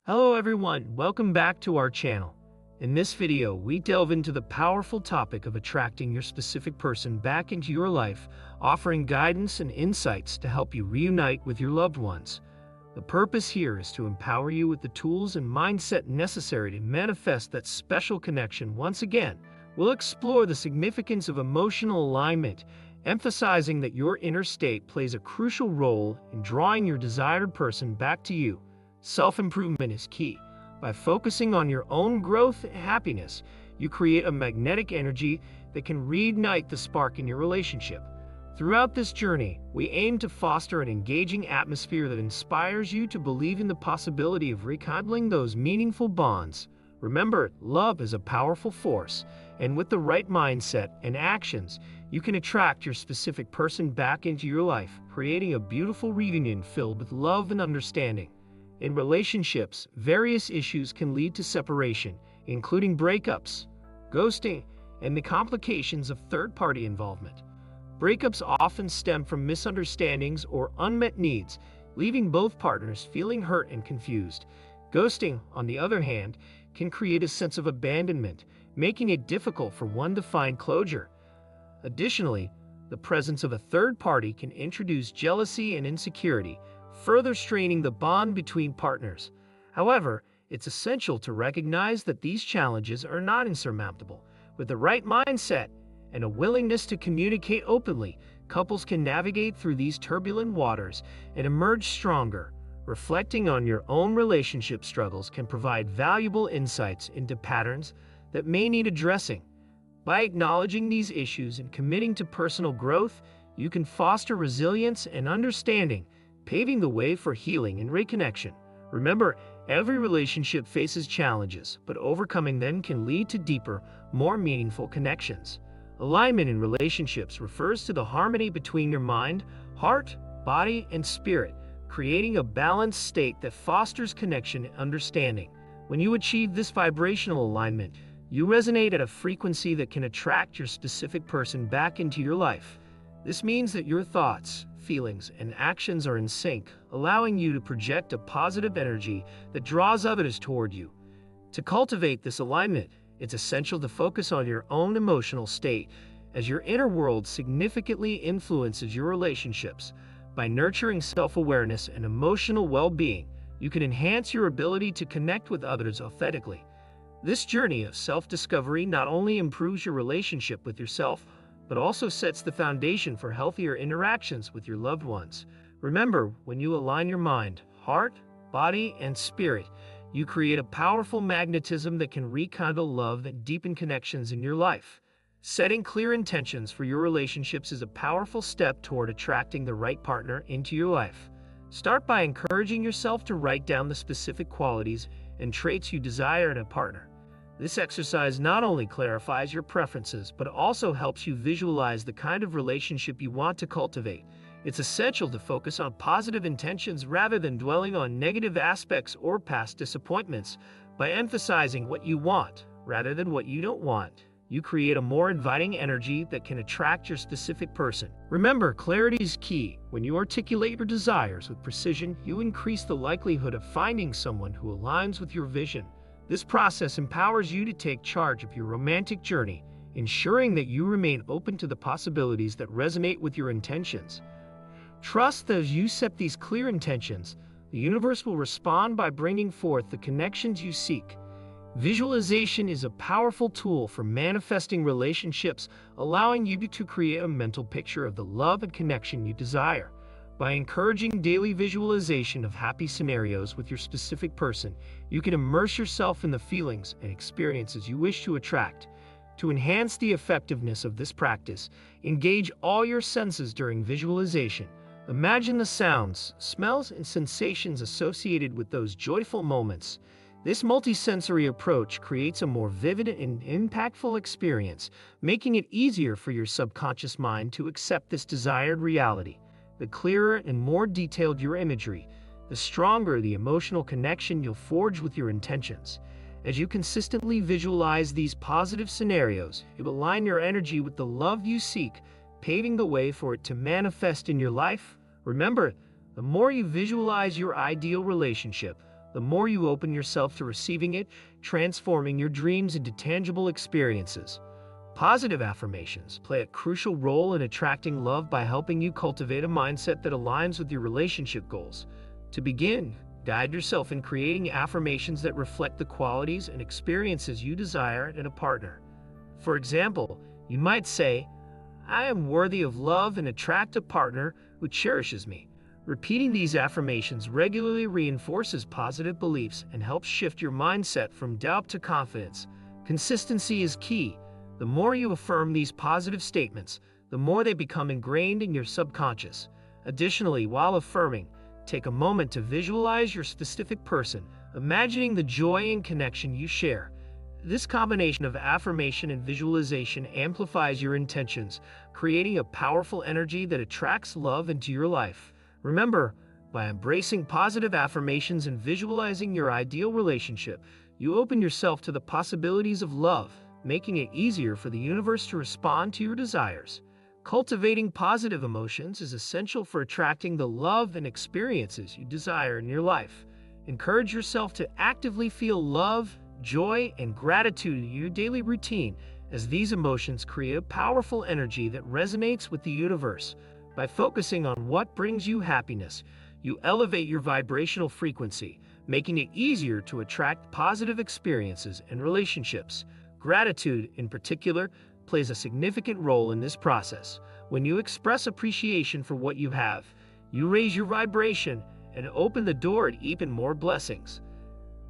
Hello everyone, welcome back to our channel. In this video, we delve into the powerful topic of attracting your specific person back into your life, offering guidance and insights to help you reunite with your loved ones. The purpose here is to empower you with the tools and mindset necessary to manifest that special connection. Once again, we'll explore the significance of emotional alignment, emphasizing that your inner state plays a crucial role in drawing your desired person back to you. Self-improvement is key. By focusing on your own growth and happiness, you create a magnetic energy that can reignite the spark in your relationship. Throughout this journey, we aim to foster an engaging atmosphere that inspires you to believe in the possibility of rekindling those meaningful bonds. Remember, love is a powerful force, and with the right mindset and actions, you can attract your specific person back into your life, creating a beautiful reunion filled with love and understanding. In relationships, various issues can lead to separation, including breakups, ghosting, and the complications of third-party involvement. Breakups often stem from misunderstandings or unmet needs, leaving both partners feeling hurt and confused. Ghosting, on the other hand, can create a sense of abandonment, making it difficult for one to find closure. Additionally, the presence of a third party can introduce jealousy and insecurity, further straining the bond between partners. However, it's essential to recognize that these challenges are not insurmountable. With the right mindset and a willingness to communicate openly, couples can navigate through these turbulent waters and emerge stronger. Reflecting on your own relationship struggles can provide valuable insights into patterns that may need addressing. By acknowledging these issues and committing to personal growth, you can foster resilience and understanding, paving the way for healing and reconnection. Remember, every relationship faces challenges, but overcoming them can lead to deeper, more meaningful connections. Alignment in relationships refers to the harmony between your mind, heart, body, and spirit, creating a balanced state that fosters connection and understanding. When you achieve this vibrational alignment, you resonate at a frequency that can attract your specific person back into your life. This means that your thoughts, feelings, and actions are in sync, allowing you to project a positive energy that draws others toward you. To cultivate this alignment, it's essential to focus on your own emotional state, as your inner world significantly influences your relationships. By nurturing self-awareness and emotional well-being, you can enhance your ability to connect with others authentically. This journey of self-discovery not only improves your relationship with yourself, but also sets the foundation for healthier interactions with your loved ones. Remember, when you align your mind, heart, body, and spirit, you create a powerful magnetism that can rekindle love and deepen connections in your life. Setting clear intentions for your relationships is a powerful step toward attracting the right partner into your life. Start by encouraging yourself to write down the specific qualities and traits you desire in a partner. This exercise not only clarifies your preferences, but also helps you visualize the kind of relationship you want to cultivate. It's essential to focus on positive intentions rather than dwelling on negative aspects or past disappointments. By emphasizing what you want rather than what you don't want, you create a more inviting energy that can attract your specific person. Remember, clarity is key. When you articulate your desires with precision, you increase the likelihood of finding someone who aligns with your vision. This process empowers you to take charge of your romantic journey, ensuring that you remain open to the possibilities that resonate with your intentions. Trust that as you set these clear intentions, the universe will respond by bringing forth the connections you seek. Visualization is a powerful tool for manifesting relationships, allowing you to create a mental picture of the love and connection you desire. By encouraging daily visualization of happy scenarios with your specific person, you can immerse yourself in the feelings and experiences you wish to attract. To enhance the effectiveness of this practice, engage all your senses during visualization. Imagine the sounds, smells, and sensations associated with those joyful moments. This multisensory approach creates a more vivid and impactful experience, making it easier for your subconscious mind to accept this desired reality. The clearer and more detailed your imagery, the stronger the emotional connection you'll forge with your intentions. As you consistently visualize these positive scenarios, it will align your energy with the love you seek, paving the way for it to manifest in your life. Remember, the more you visualize your ideal relationship, the more you open yourself to receiving it, transforming your dreams into tangible experiences. Positive affirmations play a crucial role in attracting love by helping you cultivate a mindset that aligns with your relationship goals. To begin, guide yourself in creating affirmations that reflect the qualities and experiences you desire in a partner. For example, you might say, "I am worthy of love and attract a partner who cherishes me." Repeating these affirmations regularly reinforces positive beliefs and helps shift your mindset from doubt to confidence. Consistency is key. The more you affirm these positive statements, the more they become ingrained in your subconscious. Additionally, while affirming, take a moment to visualize your specific person, imagining the joy and connection you share. This combination of affirmation and visualization amplifies your intentions, creating a powerful energy that attracts love into your life. Remember, by embracing positive affirmations and visualizing your ideal relationship, you open yourself to the possibilities of love, making it easier for the universe to respond to your desires. Cultivating positive emotions is essential for attracting the love and experiences you desire in your life. Encourage yourself to actively feel love, joy, and gratitude in your daily routine, as these emotions create a powerful energy that resonates with the universe. By focusing on what brings you happiness, you elevate your vibrational frequency, making it easier to attract positive experiences and relationships. Gratitude, in particular, plays a significant role in this process. When you express appreciation for what you have, you raise your vibration and open the door to even more blessings.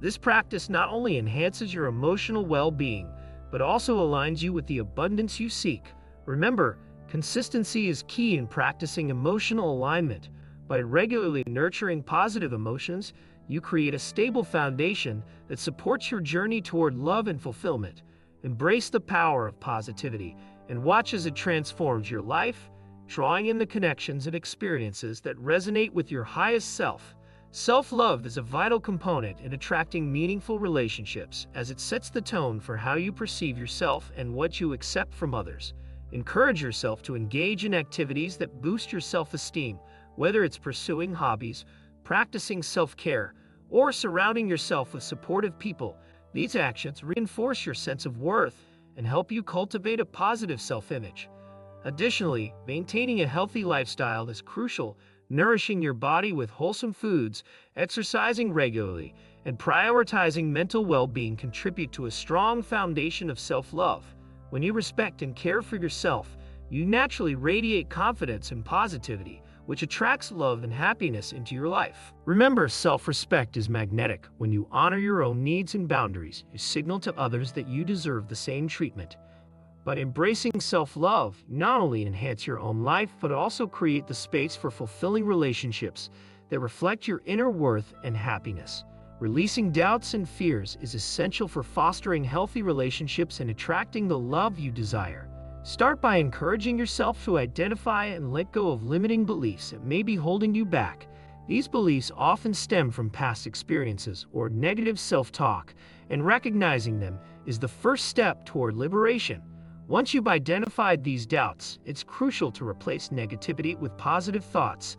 This practice not only enhances your emotional well-being, but also aligns you with the abundance you seek. Remember, consistency is key in practicing emotional alignment. By regularly nurturing positive emotions, you create a stable foundation that supports your journey toward love and fulfillment. Embrace the power of positivity and watch as it transforms your life, drawing in the connections and experiences that resonate with your highest self. Self-love is a vital component in attracting meaningful relationships, as it sets the tone for how you perceive yourself and what you accept from others. Encourage yourself to engage in activities that boost your self-esteem, whether it's pursuing hobbies, practicing self-care, or surrounding yourself with supportive people. These actions reinforce your sense of worth and help you cultivate a positive self-image. Additionally, maintaining a healthy lifestyle is crucial. Nourishing your body with wholesome foods, exercising regularly, and prioritizing mental well-being contribute to a strong foundation of self-love. When you respect and care for yourself, you naturally radiate confidence and positivity, which attracts love and happiness into your life. Remember, self-respect is magnetic. When you honor your own needs and boundaries, you signal to others that you deserve the same treatment. By embracing self-love, you not only enhance your own life, but also create the space for fulfilling relationships that reflect your inner worth and happiness. Releasing doubts and fears is essential for fostering healthy relationships and attracting the love you desire. Start by encouraging yourself to identify and let go of limiting beliefs that may be holding you back. These beliefs often stem from past experiences or negative self-talk, and recognizing them is the first step toward liberation. Once you've identified these doubts, it's crucial to replace negativity with positive thoughts.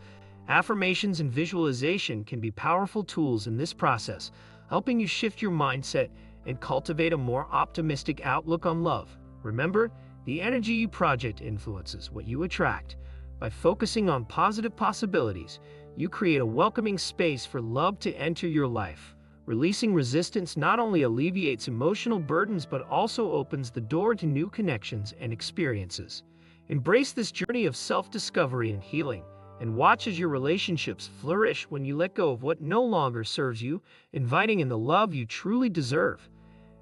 Affirmations and visualization can be powerful tools in this process, helping you shift your mindset and cultivate a more optimistic outlook on love. Remember, the energy you project influences what you attract. By focusing on positive possibilities, you create a welcoming space for love to enter your life. Releasing resistance not only alleviates emotional burdens but also opens the door to new connections and experiences. Embrace this journey of self-discovery and healing, and watch as your relationships flourish when you let go of what no longer serves you, inviting in the love you truly deserve.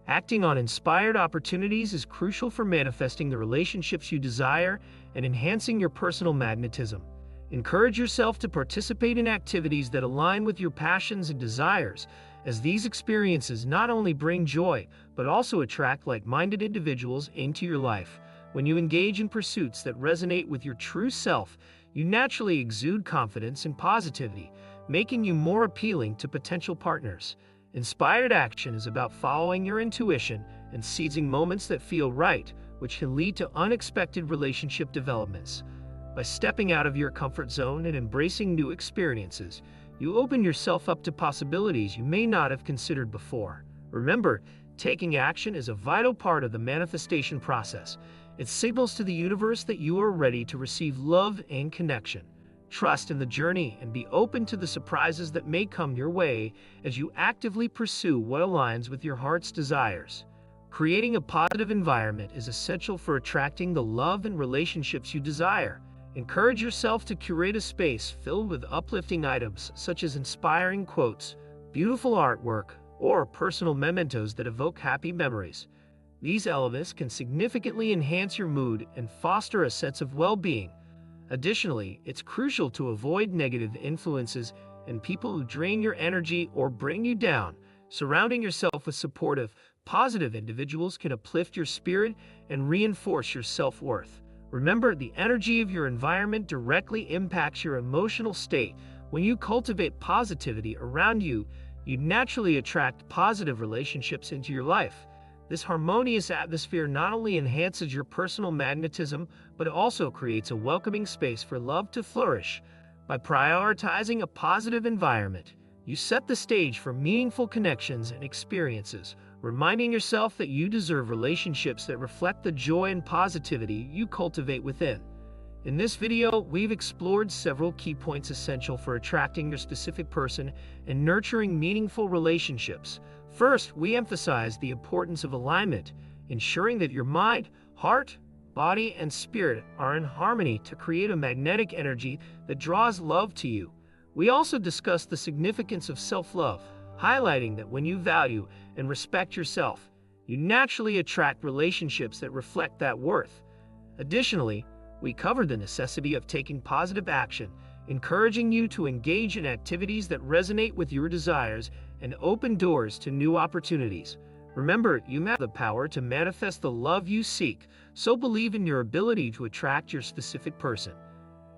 Acting on inspired opportunities is crucial for manifesting the relationships you desire and enhancing your personal magnetism. Encourage yourself to participate in activities that align with your passions and desires, as these experiences not only bring joy, but also attract like-minded individuals into your life. When you engage in pursuits that resonate with your true self, you naturally exude confidence and positivity, making you more appealing to potential partners. Inspired action is about following your intuition and seizing moments that feel right, which can lead to unexpected relationship developments. By stepping out of your comfort zone and embracing new experiences, you open yourself up to possibilities you may not have considered before. Remember, taking action is a vital part of the manifestation process. It signals to the universe that you are ready to receive love and connection. Trust in the journey and be open to the surprises that may come your way as you actively pursue what aligns with your heart's desires. Creating a positive environment is essential for attracting the love and relationships you desire. Encourage yourself to curate a space filled with uplifting items such as inspiring quotes, beautiful artwork, or personal mementos that evoke happy memories. These elements can significantly enhance your mood and foster a sense of well-being. Additionally, it's crucial to avoid negative influences and people who drain your energy or bring you down. Surrounding yourself with supportive, positive individuals can uplift your spirit and reinforce your self-worth. Remember, the energy of your environment directly impacts your emotional state. When you cultivate positivity around you, you naturally attract positive relationships into your life. This harmonious atmosphere not only enhances your personal magnetism, but also creates a welcoming space for love to flourish. By prioritizing a positive environment, you set the stage for meaningful connections and experiences, reminding yourself that you deserve relationships that reflect the joy and positivity you cultivate within. In this video, we've explored several key points essential for attracting your specific person and nurturing meaningful relationships. First, we emphasize the importance of alignment, ensuring that your mind, heart, body, and spirit are in harmony to create a magnetic energy that draws love to you. We also discuss the significance of self-love, highlighting that when you value and respect yourself, you naturally attract relationships that reflect that worth. Additionally, we covered the necessity of taking positive action, encouraging you to engage in activities that resonate with your desires and open doors to new opportunities. Remember, you have the power to manifest the love you seek, so believe in your ability to attract your specific person.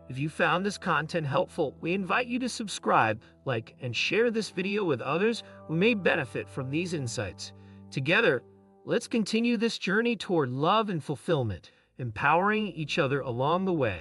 If you found this content helpful, we invite you to subscribe, like, and share this video with others who may benefit from these insights. Together, let's continue this journey toward love and fulfillment, empowering each other along the way.